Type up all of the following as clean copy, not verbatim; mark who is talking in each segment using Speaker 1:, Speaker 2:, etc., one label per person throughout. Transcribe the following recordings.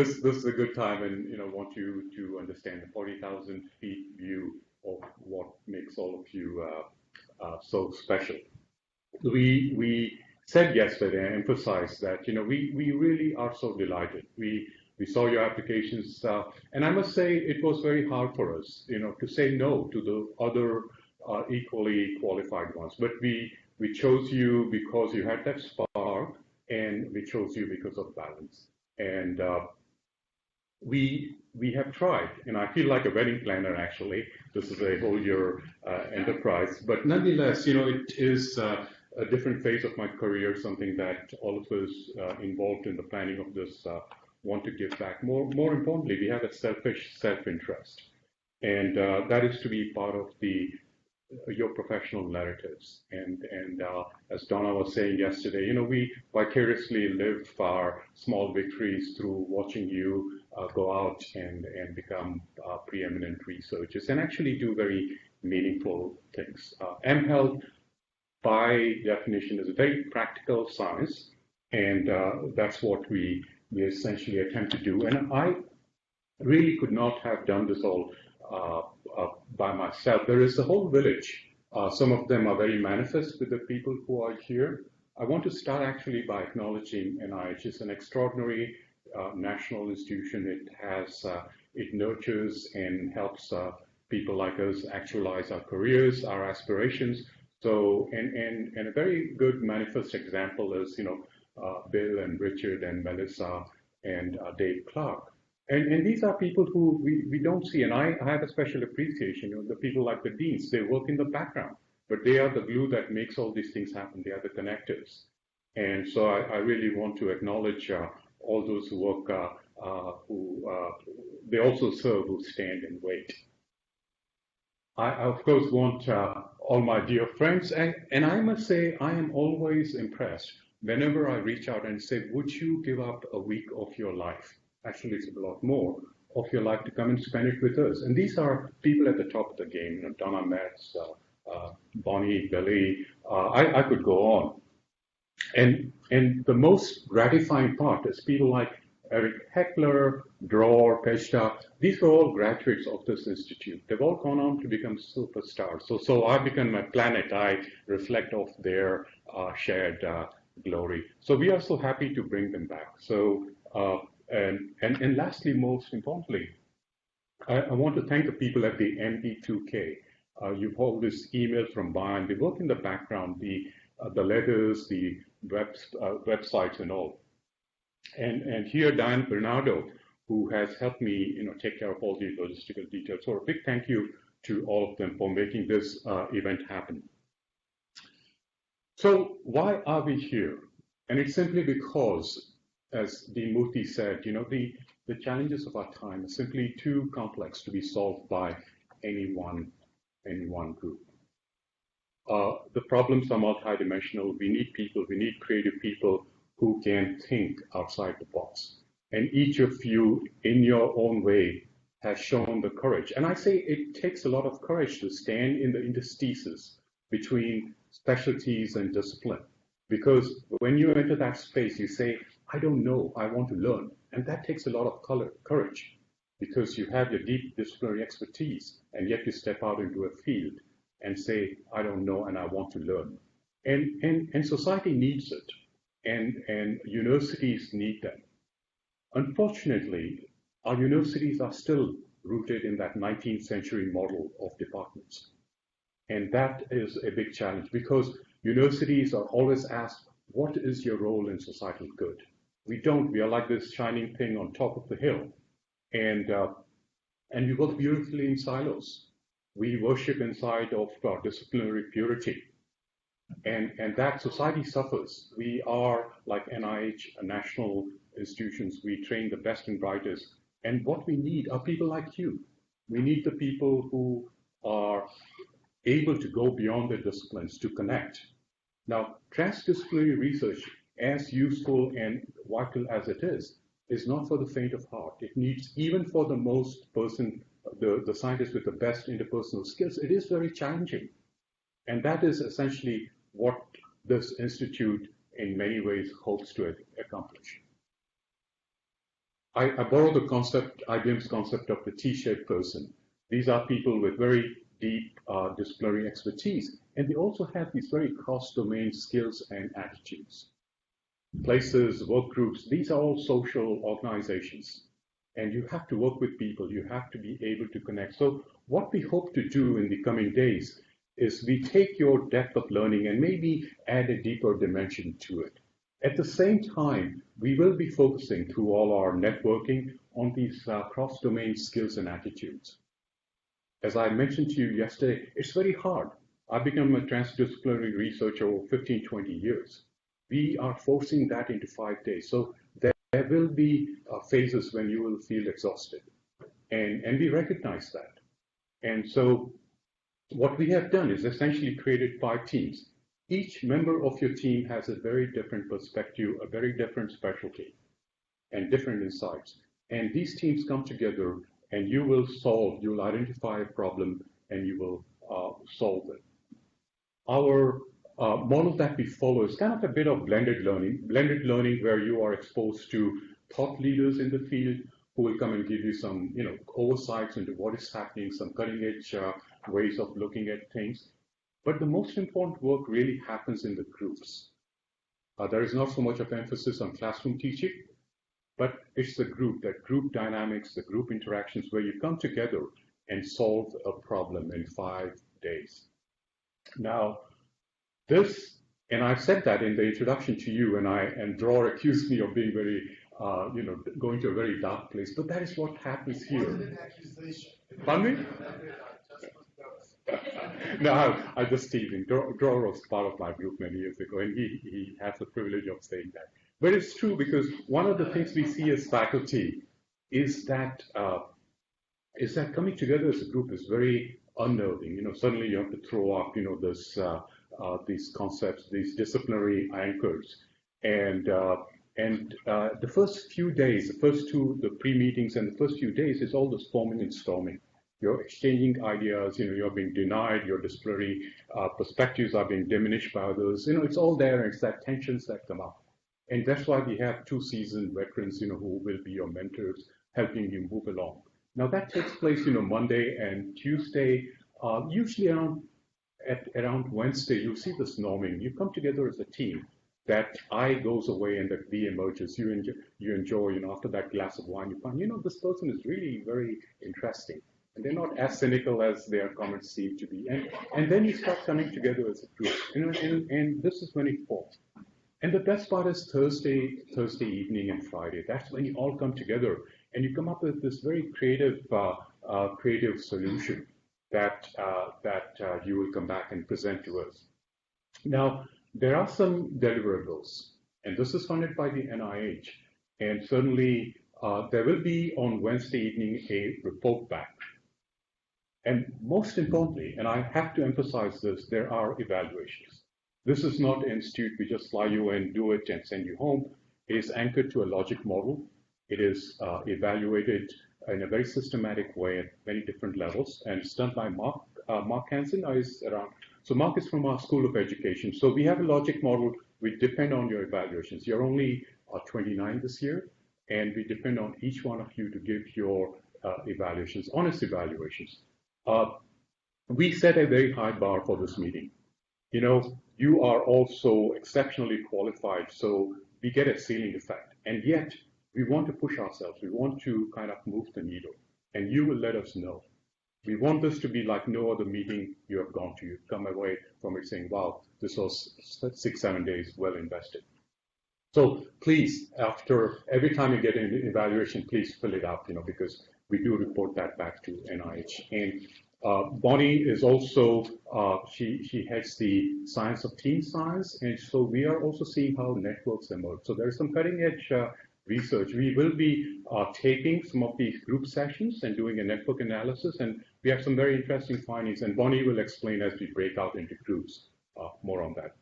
Speaker 1: this is a good time, and want you to understand the 40,000 feet view of what makes all of you so special. We said yesterday and emphasized that we really are so delighted. We saw your applications, and I must say it was very hard for us, to say no to the other equally qualified ones. But we chose you because you had that spark, and we chose you because of balance. And we have tried, and I feel like a wedding planner actually. This is a whole year enterprise, but nonetheless, it is a different phase of my career, something that all of us involved in the planning of this want to give back. More importantly, we have a selfish self-interest, and that is to be part of your professional narratives. And as Donna was saying yesterday, we vicariously live our small victories through watching you go out and become preeminent researchers and actually do very meaningful things. mHealth, by definition, is a very practical science, and that's what we essentially attempt to do. And I really could not have done this all by myself. There is a whole village. Some of them are very manifest with the people who are here. I want to start actually by acknowledging NIH. It's an extraordinary national institution. It nurtures and helps people like us actualize our careers, our aspirations. So, and a very good manifest example is, Bill and Richard and Melissa and Dave Clark. And these are people who we don't see, and I have a special appreciation. The people like the deans, they work in the background, but they are the glue that makes all these things happen. They are the connectors. And so I really want to acknowledge all those who work, they also serve, who stand and wait. I of course want all my dear friends, and I must say I am always impressed whenever I reach out and say, would you give up a week of your life? Actually, it's a lot more of your life to come and spend it with us. And these are people at the top of the game, Donna Metz, Bonnie, Billy, I could go on. And the most gratifying part is people like Eric Heckler, Dror, Peshta. These were all graduates of this institute. They've all gone on to become superstars. So I become a planet. I reflect off their shared glory. So we are so happy to bring them back. So and lastly, most importantly, I want to thank the people at the MD2K. You've all this email from Brian. They work in the background, the letters, the websites, and all. And here, Diane Bernardo, who has helped me, take care of all these logistical details. So a big thank you to all of them for making this event happen. So why are we here? And it's simply because, as Dean Murthy said, the challenges of our time are simply too complex to be solved by any one group. The problems are multidimensional. We need people, we need creative people who can think outside the box. And each of you, in your own way, has shown the courage. And I say it takes a lot of courage to stand in the interstices between specialties and discipline. Because when you enter that space, you say, I don't know, I want to learn. And that takes a lot of courage, because you have your deep disciplinary expertise, and yet you step out into a field and say, I don't know, and I want to learn. And society needs it, and universities need them. Unfortunately, our universities are still rooted in that 19th century model of departments. And that is a big challenge, because universities are always asked, what is your role in societal good? We are like this shining thing on top of the hill. And we work beautifully in silos. We worship inside of our disciplinary purity. And that society suffers. We are like NIH, national institutions. We train the best and brightest. And what we need are people like you. We need the people who are able to go beyond their disciplines to connect. Now, transdisciplinary research, as useful and vital as it is not for the faint of heart. It needs, even for the the scientists with the best interpersonal skills, it is very challenging. And that is essentially what this institute in many ways hopes to accomplish. I borrow the concept, IBM's concept of the T-shaped person. These are people with very deep disciplinary expertise, and they also have these very cross-domain skills and attitudes. Places, work groups, these are all social organizations. And you have to work with people, you have to be able to connect. So what we hope to do in the coming days is we take your depth of learning and maybe add a deeper dimension to it. At the same time, we will be focusing through all our networking on these cross-domain skills and attitudes. As I mentioned to you yesterday, it's very hard. I've become a transdisciplinary researcher over 15, 20 years. We are forcing that into 5 days. So there will be phases when you will feel exhausted. And we recognize that. And so what we have done is essentially created 5 teams. Each member of your team has a very different perspective, a very different specialty, and different insights. And these teams come together and you will identify a problem and you will solve it. Our model that we follow is kind of a bit of blended learning where you are exposed to thought leaders in the field who will come and give you some, oversights into what is happening, some cutting edge ways of looking at things. But the most important work really happens in the groups. There is not so much of emphasis on classroom teaching, but it's the group, that group dynamics, the group interactions where you come together and solve a problem in 5 days. Now, this, and I've said that in the introduction to you, and Dror accused me of being very, going to a very dark place, but that is what happens here.
Speaker 2: It wasn't an accusation.
Speaker 1: Pardon me? No, I just teasing. Dror was part of my group many years ago, and he has the privilege of saying that. But it's true because one of the things we see as faculty is that coming together as a group is very unnerving. Suddenly you have to throw up, these concepts, these disciplinary anchors, and the first few days, the pre-meetings and the first few days is all this forming and storming. You're exchanging ideas, you're being denied, your disciplinary perspectives are being diminished by others. It's all there, and it's that tensions that come up. And that's why we have 2 seasoned veterans, who will be your mentors, helping you move along. Now that takes place, Monday and Tuesday, usually around Wednesday, you'll see this norming. You come together as a team. That I goes away and that we emerges. You enjoy, after that glass of wine, you find, this person is really very interesting. And they're not as cynical as their comments seem to be. And then you start coming together as a group. And this is when it falls. And the best part is Thursday evening and Friday. That's when you all come together and you come up with this very creative solution that you will come back and present to us. Now, there are some deliverables, and this is funded by the NIH. And certainly, there will be on Wednesday evening a report back. And most importantly, and I have to emphasize this, there are evaluations. This is not an institute, we just fly you in, do it, and send you home. It is anchored to a logic model. It is evaluated in a very systematic way at many different levels, and it's done by Mark Hansen is around. So Mark is from our School of Education. So we have a logic model. We depend on your evaluations. You're only 29 this year, and we depend on each one of you to give your evaluations, honest evaluations. We set a very high bar for this meeting. You are also exceptionally qualified, so we get a ceiling effect. And yet, we want to push ourselves. We want to kind of move the needle, and you will let us know. We want this to be like no other meeting you have gone to. You come away from it saying, wow, this was 6-7 days well invested. So please, after every time you get an evaluation, please fill it out, because we do report that back to NIH. And Bonnie is also, she heads the science of team science. And so we are also seeing how networks emerge. So there's some cutting edge research. We will be taking some of these group sessions and doing a network analysis. And we have some very interesting findings. And Bonnie will explain as we break out into groups more on that.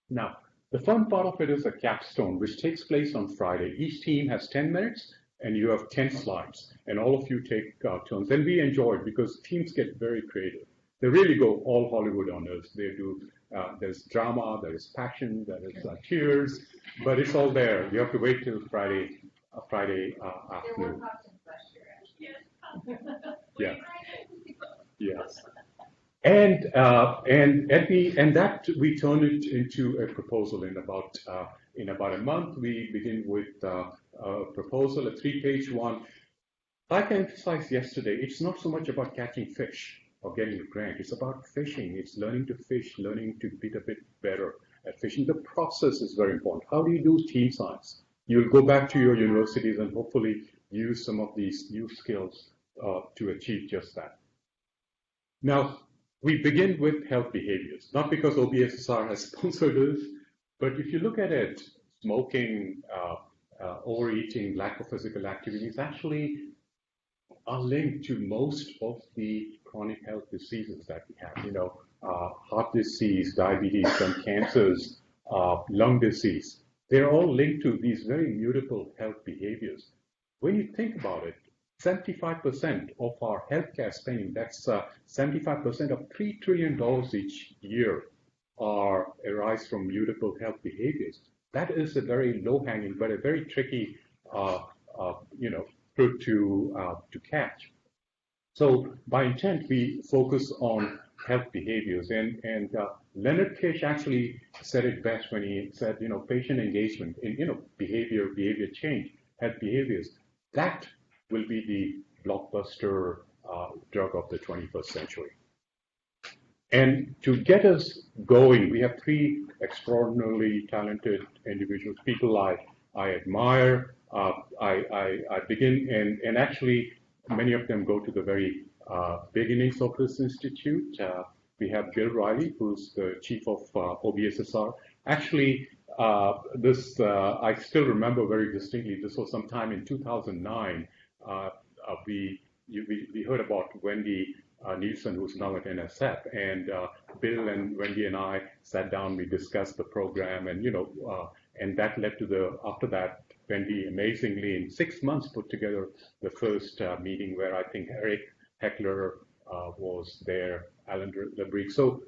Speaker 1: Now, the fun part of it is a capstone, which takes place on Friday. Each team has 10 minutes. And you have 10 slides, and all of you take turns. And we enjoy it because teams get very creative. They really go all Hollywood on us. They do, there's drama, there is passion, there is tears, but it's all there. You have to wait till Friday Friday afternoon. Yeah. Yes. And that we turn it into a proposal in about a month. We begin with a proposal, a 3-page one. Like I emphasized yesterday, it's not so much about catching fish or getting a grant. It's about fishing. It's learning to fish, learning to be a bit better at fishing. The process is very important. How do you do team science? You'll go back to your universities and hopefully use some of these new skills to achieve just that. Now, we begin with health behaviors, not because OBSSR has sponsored this, but if you look at it, smoking, overeating, lack of physical activity is actually are linked to most of the chronic health diseases that we have. Heart disease, diabetes, some cancers, lung disease. They're all linked to these very mutable health behaviors. When you think about it, 75% of our healthcare spending, that's 75% of $3 trillion each year, arise from mutable health behaviors. That is a very low-hanging, but a very tricky, fruit to catch. So by intent, we focus on health behaviors, and Leonard Kish actually said it best when he said, patient engagement in behavior change, health behaviors. That will be the blockbuster drug of the 21st century. And to get us going, we have 3 extraordinarily talented individuals, people I admire. I begin, and actually many of them go to the very beginnings of this institute. We have Bill Riley, who's the chief of OBSSR. Actually, I still remember very distinctly. This was sometime in 2009. We heard about Wendy Nielsen, who's now at NSF, and Bill and Wendy and I sat down. We discussed the program, and that led to after that, Wendy amazingly in 6 months put together the first meeting where I think Eric Heckler was there, Alan Lebreek. So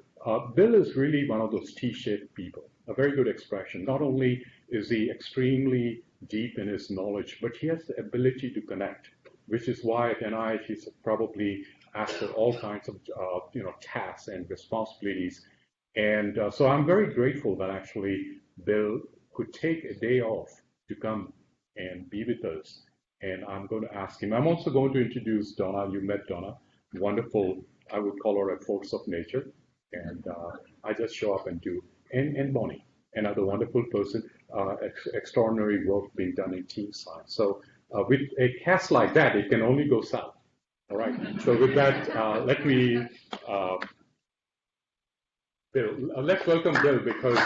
Speaker 1: Bill is really one of those T-shaped people, a very good expression. Not only is he extremely deep in his knowledge, but he has the ability to connect, which is why at NIH he's probably asked for all kinds of tasks and responsibilities. And so I'm very grateful that actually Bill could take a day off to come and be with us. And I'm going to ask him. I'm also going to introduce Donna. You met Donna, wonderful, I would call her a force of nature. And I just show up and do. And Bonnie, another wonderful person, extraordinary work being done in team science. So with a cast like that, it can only go south. All right. So with that, let me, Bill, let's welcome Bill because